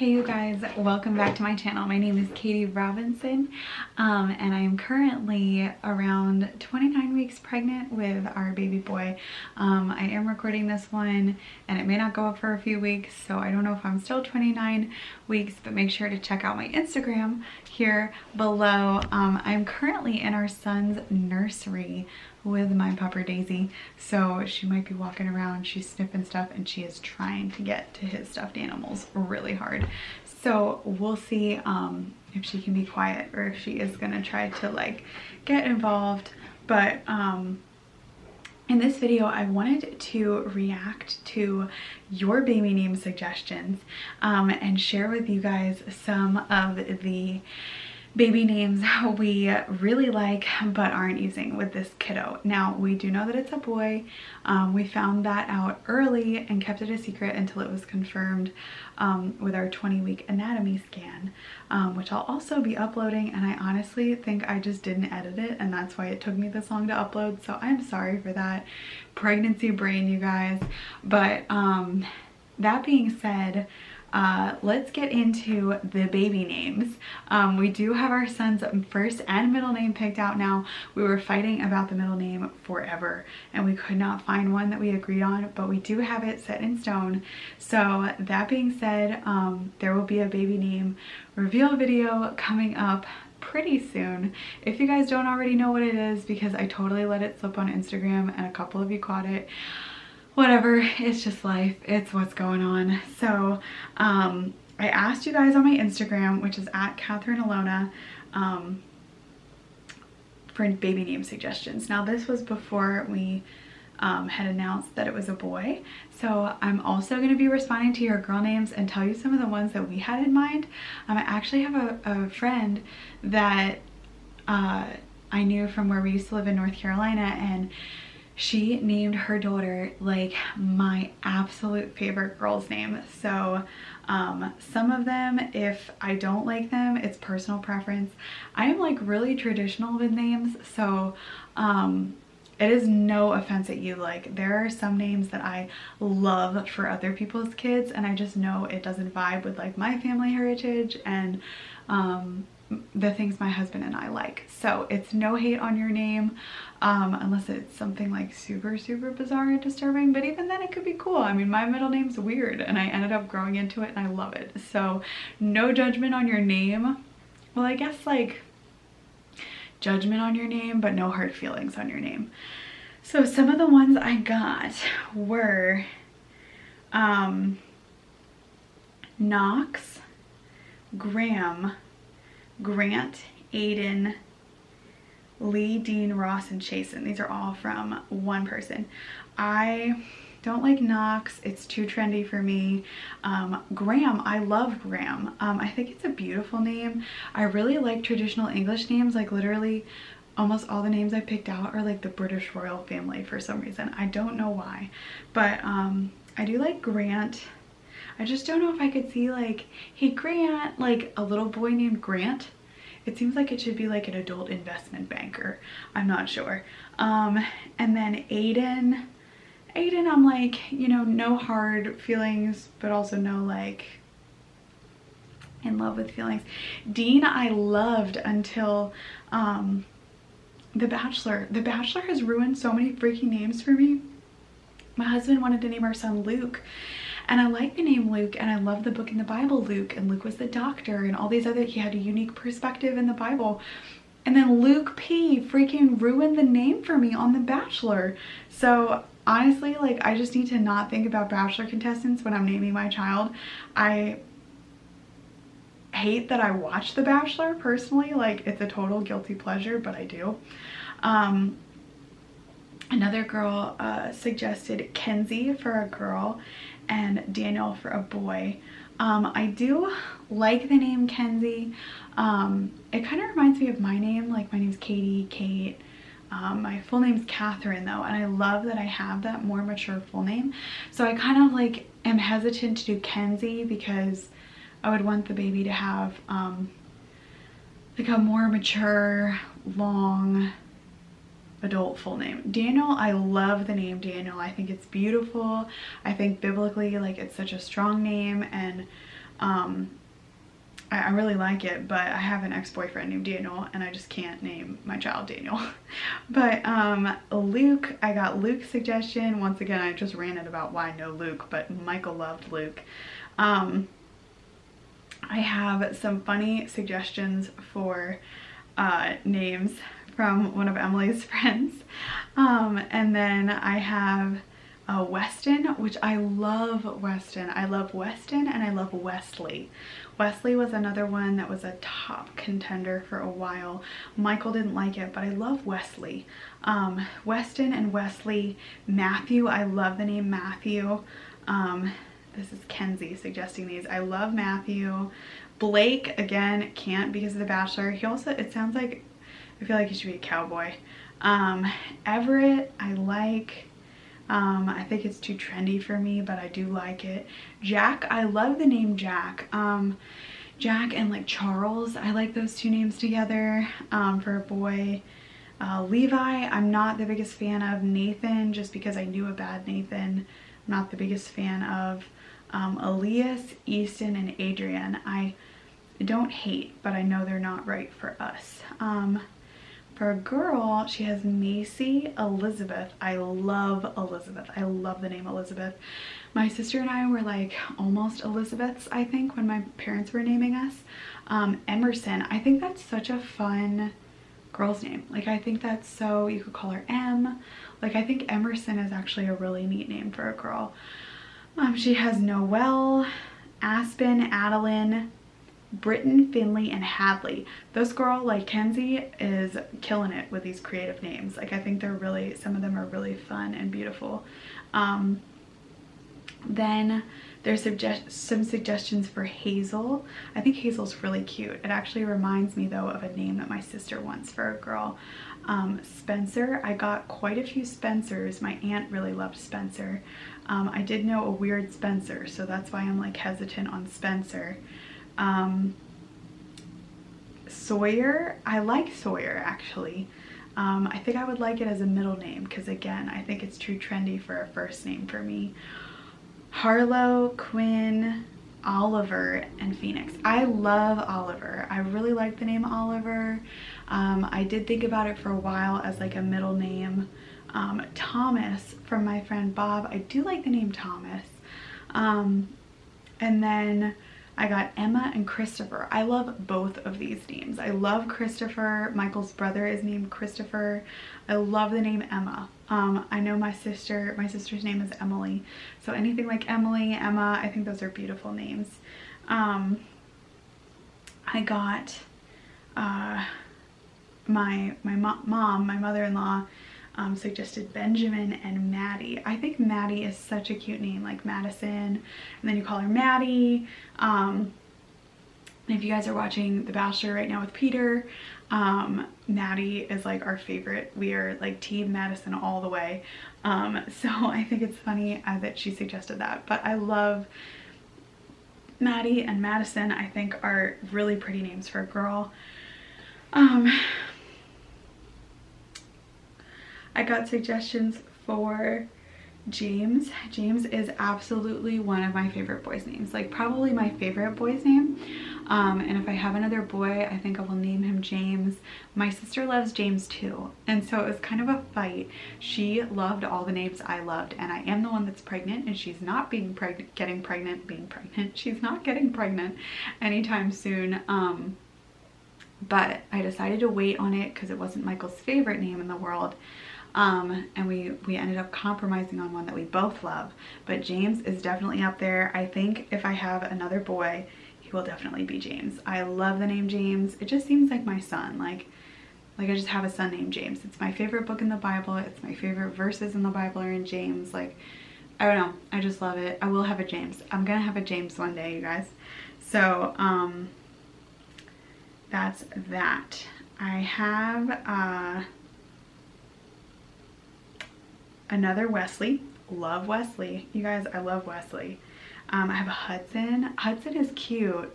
Hey you guys, welcome back to my channel. My name is Katie Robinson and I am currently around 29 weeks pregnant with our baby boy. I am recording this one and it may not go up for a few weeks, so I don't know if I'm still 29 weeks, but make sure to check out my Instagram here below. I'm currently in our son's nursery with my pupper Daisy, so she might be walking around, she's sniffing stuff, and she is trying to get to his stuffed animals really hard. So we'll see if she can be quiet or if she is gonna try to like get involved. But in this video I wanted to react to your baby name suggestions and share with you guys some of the baby names we really like but aren't using with this kiddo. Now, we do know that it's a boy. We found that out early and kept it a secret until it was confirmed with our 20-week anatomy scan, which I'll also be uploading, and I honestly think I just didn't edit it and that's why it took me this long to upload, so I'm sorry for that. Pregnancy brain, you guys. But that being said, let's get into the baby names. We do have our son's first and middle name picked out now. We were fighting about the middle name forever and we could not find one that we agreed on, but we do have it set in stone. So that being said, there will be a baby name reveal video coming up pretty soon. If you guys don't already know what it is, because I totally let it slip on Instagram and a couple of you caught it, whatever, it's just life, it's what's going on. So I asked you guys on my Instagram, which is at Catherine Alona, for baby name suggestions. Now this was before we had announced that it was a boy, so I'm also going to be responding to your girl names and tell you some of the ones that we had in mind. I actually have a friend that I knew from where we used to live in North Carolina, and she named her daughter like my absolute favorite girl's name. So some of them, if I don't like them, it's personal preference. I am like really traditional with names, so it is no offense at you. Like, there are some names that I love for other people's kids and I just know it doesn't vibe with like my family heritage and the things my husband and I like. So it's no hate on your name, unless it's something like super bizarre and disturbing, but even then it could be cool. I mean, my middle name's weird and I ended up growing into it and I love it. So no judgment on your name. Well, I guess like judgment on your name, but no hard feelings on your name. So some of the ones I got were Knox, Graham, Grant, Aiden, Lee, Dean, Ross, and Chasen. These are all from one person. I don't like Knox, it's too trendy for me. Graham, I love Graham. I think it's a beautiful name. I really like traditional English names, like literally almost all the names I picked out are like the British royal family for some reason. I don't know why, but I do like Grant. I just don't know if I could see like, hey Grant, like a little boy named Grant. It seems like it should be like an adult investment banker. I'm not sure. And then Aiden, I'm like, you know, no hard feelings, but also no like in love with feelings. Dean, I loved until The Bachelor. The Bachelor has ruined so many freaking names for me. My husband wanted to name our son Luke, and I like the name Luke, and I love the book in the Bible, Luke, and Luke was the doctor and all these other, he had a unique perspective in the Bible. And then Luke P freaking ruined the name for me on The Bachelor. So honestly, like, I just need to not think about Bachelor contestants when I'm naming my child. I hate that I watch The Bachelor personally, like it's a total guilty pleasure, but I do. Another girl suggested Kenzie for a girl and Daniel for a boy. I do like the name Kenzie. It kind of reminds me of my name, like my name's Katie, Kate. My full name's Catherine though, and I love that I have that more mature full name. So I kind of like am hesitant to do Kenzie because I would want the baby to have like a more mature, long, adult full name. Daniel, I love the name Daniel. I think it's beautiful. I think biblically, like, it's such a strong name, and I really like it, but I have an ex-boyfriend named Daniel and I just can't name my child Daniel. But Luke, I got Luke's suggestion. Once again, I just ranted about why no Luke, but Michael loved Luke. I have some funny suggestions for names from one of Emily's friends. And then I have Weston, which I love Weston. I love Weston and I love Wesley. Wesley was another one that was a top contender for a while. Michael didn't like it, but I love Wesley. Weston and Wesley. Matthew, I love the name Matthew. This is Kenzie suggesting these. I love Matthew. Blake, again, can't because of The Bachelor. He also, it sounds like, I feel like he should be a cowboy. Everett, I like. I think it's too trendy for me, but I do like it. Jack, I love the name Jack. Jack and like Charles, I like those two names together for a boy. Levi, I'm not the biggest fan of. Nathan, just because I knew a bad Nathan. I'm not the biggest fan of. Elias, Easton, and Adrian, I don't hate, but I know they're not right for us. For a girl, she has Macy, Elizabeth. I love Elizabeth. I love the name Elizabeth. My sister and I were like almost Elizabeths, I think, when my parents were naming us. Emerson, I think that's such a fun girl's name. Like, I think that's so, you could call her M. Like, I think Emerson is actually a really neat name for a girl. She has Noelle, Aspen, Adeline, Britton, Finley, and Hadley. This girl, like Kenzie, is killing it with these creative names. Like, I think they're really, some of them are really fun and beautiful. Then there's some suggestions for Hazel. I think Hazel's really cute. It actually reminds me though of a name that my sister wants for a girl. Spencer, I got quite a few Spencers. My aunt really loved Spencer. I did know a weird Spencer, so that's why I'm like hesitant on Spencer. Sawyer, I like Sawyer actually. I think I would like it as a middle name because again, I think it's too trendy for a first name for me. Harlow, Quinn, Oliver, and Phoenix. I love Oliver. I really like the name Oliver. I did think about it for a while as like a middle name. Thomas, from my friend Bob. I do like the name Thomas. And then I got Emma and Christopher. I love both of these names. I love Christopher. Michael's brother is named Christopher. I love the name Emma. I know my sister's name is Emily. So anything like Emily, Emma, I think those are beautiful names. I got my mom, my mother-in-law, suggested Benjamin and Maddie. I think Maddie is such a cute name, like Madison, and then you call her Maddie. If you guys are watching The Bachelor right now with Peter, Maddie is like our favorite. We are like team Madison all the way. So I think it's funny that she suggested that, but I love Maddie and Madison. I think are really pretty names for a girl. I got suggestions for James. James is absolutely one of my favorite boys' names, like probably my favorite boy's name. And if I have another boy, I think I will name him James. My sister loves James too, and so it was kind of a fight. She loved all the names I loved, and I am the one that's pregnant, and she's not being pregnant, she's not getting pregnant anytime soon. But I decided to wait on it because it wasn't Michael's favorite name in the world. And we ended up compromising on one that we both love, but James is definitely up there. I think if I have another boy, he will definitely be James. I love the name James. It just seems like my son. Like I just have a son named James. It's my favorite book in the Bible. It's my favorite verses in the Bible are in James. Like, I don't know. I just love it. I will have a James. I'm gonna have a James one day, you guys. So, that's that. I have, another Wesley. Love Wesley. You guys, I love Wesley. I have a Hudson. Hudson is cute.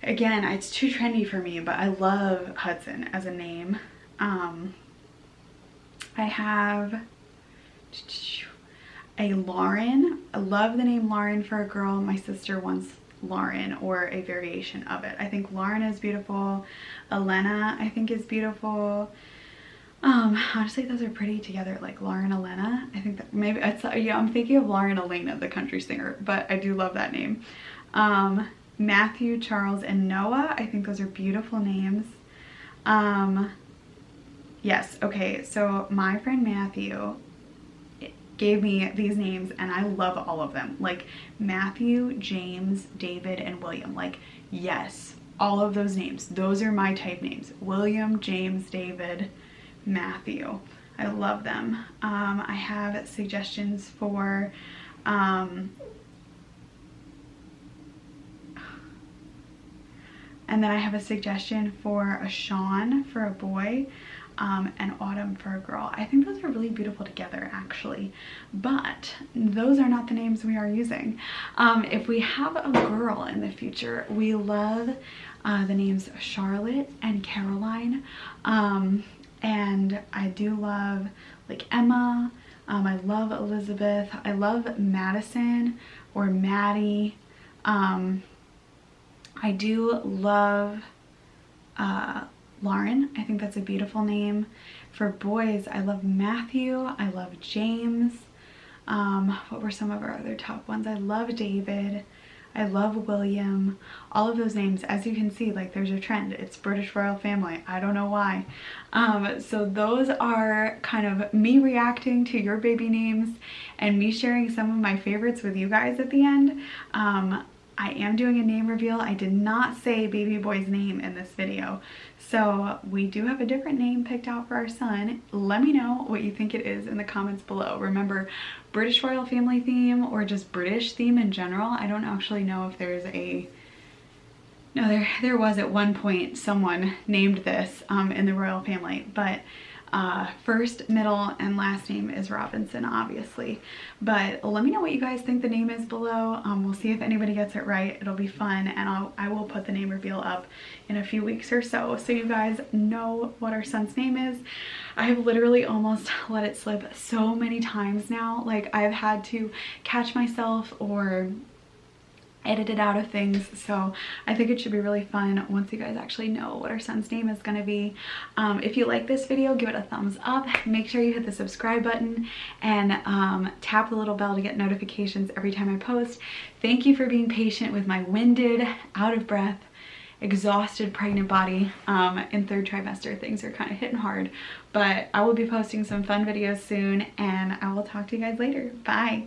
Again, it's too trendy for me, but I love Hudson as a name. I have a Lauren. I love the name Lauren for a girl. My sister wants Lauren or a variation of it. I think Lauren is beautiful. Elena, I think, is beautiful. Honestly, those are pretty together, like Lauren Elena. I think that maybe it's, yeah, I'm thinking of Lauren Elena, the country singer, but I do love that name. Matthew, Charles, and Noah, I think those are beautiful names. Yes, okay, so my friend Matthew gave me these names and I love all of them. Like Matthew, James, David, and William. Like, yes, all of those names. Those are my type names. William, James, David, Matthew. I love them. I have suggestions for and then I have a suggestion for a Sean for a boy, and Autumn for a girl. I think those are really beautiful together, actually, but those are not the names we are using. If we have a girl in the future, we love the names Charlotte and Caroline, and I do love like Emma. I love Elizabeth. I love Madison or Maddie. I do love Lauren. I think that's a beautiful name. For boys, I love Matthew. I love James. What were some of our other top ones? I love David. I love William. All of those names, as you can see, like there's a trend. It's British royal family. I don't know why. So those are kind of me reacting to your baby names and me sharing some of my favorites with you guys at the end. I am doing a name reveal. I did not say baby boy's name in this video. So we do have a different name picked out for our son. Let me know what you think it is in the comments below. Remember, British royal family theme or just British theme in general. I don't actually know if there's a... No, there was at one point someone named this in the royal family, but first, middle, and last name is Robinson, obviously. But let me know what you guys think the name is below. We'll see if anybody gets it right. It'll be fun, and I will put the name reveal up in a few weeks or so you guys know what our son's name is. I have literally almost let it slip so many times now. Like, I've had to catch myself or edit it out of things, so I think it should be really fun once you guys actually know what our son's name is gonna be. If you like this video, give it a thumbs up. Make sure you hit the subscribe button and tap the little bell to get notifications every time I post. Thank you for being patient with my winded, out of breath, exhausted pregnant body. In third trimester, things are kind of hitting hard, but I will be posting some fun videos soon, and I will talk to you guys later. Bye.